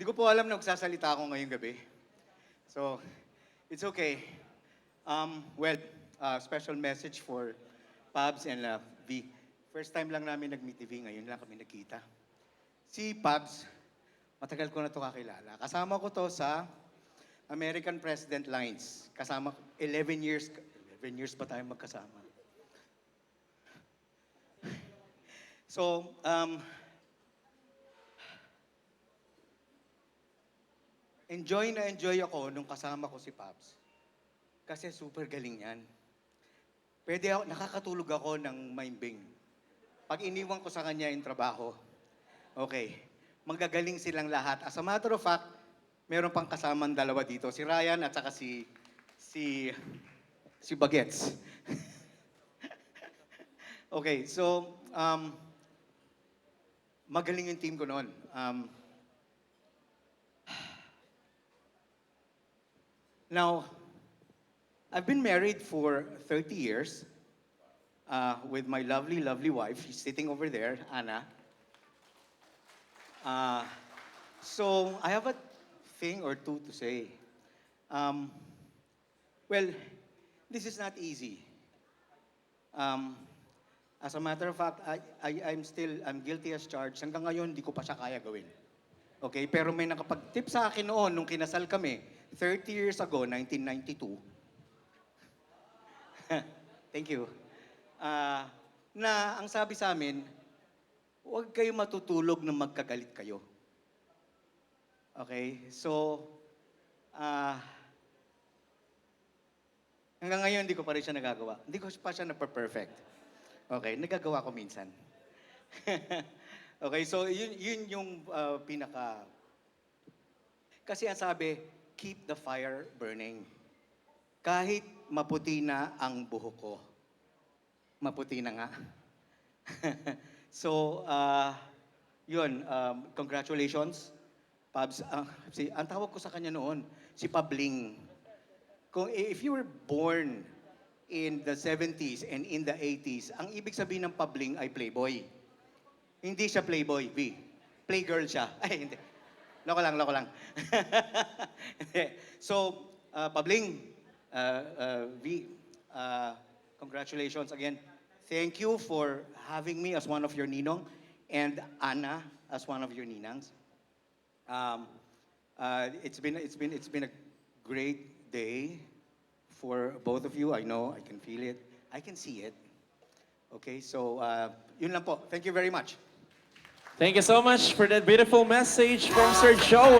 Hindi ko po alam na magsasalita ako ngayong gabi. So, it's okay. Well, special message for Pabs and V. First time lang namin nag-meet ni V, ngayon lang kami nagkita. Si Pabs, matagal ko na ito kakilala. Kasama ko to sa American President Lines. Kasama, 11 years, 11 years ba tayo magkasama? So, enjoy ako nung kasama ko si Pabs. Kasi super galing yan. Pwede ako, nakakatulog ako ng maimbing. Pag iniwan ko sa kanya yung trabaho, okay, magagaling silang lahat. As a matter of fact, meron pang kasamang dalawa dito, si Ryan at saka si Bagets. Okay, so, magaling yung team ko noon. Now, I've been married for 30 years with my lovely, lovely wife. She's sitting over there, Anna. So, I have a thing or two to say. Well, this is not easy. As a matter of fact, I'm guilty as charged. Hanggang ngayon, hindi ko pa siya kaya gawin. Okay, pero may nakapag-tip sa akin noon nung kinasal kami, 30 years ago, 1992. Thank you. Na ang sabi sa amin, huwag kayo matutulog nang magkagalit kayo. Okay, so, hanggang ngayon, hindi ko pa rin siya nagagawa. Hindi ko pa siya na-perfect. Okay, nagagawa ko minsan. Okay, so yun yung pinaka... Kasi ang sabi, keep the fire burning. Kahit maputi na ang buhok ko. Maputi na nga. So, yun, congratulations. Pabs, ang tawag ko sa kanya noon, si Pabling. If you were born in the 70s and in the 80s, ang ibig sabihin ng Pabling ay playboy. Hindi siya playboy, V. Playgirl siya. Ay, hindi. Loko lang. So, Pabling, V, congratulations again. Thank you for having me as one of your ninong and Anna as one of your ninangs. It's been a great day for both of you. I know, I can feel it, I can see it. Okay, so yun lang po. Thank you very much. Thank you so much for that beautiful message from Sir Joe.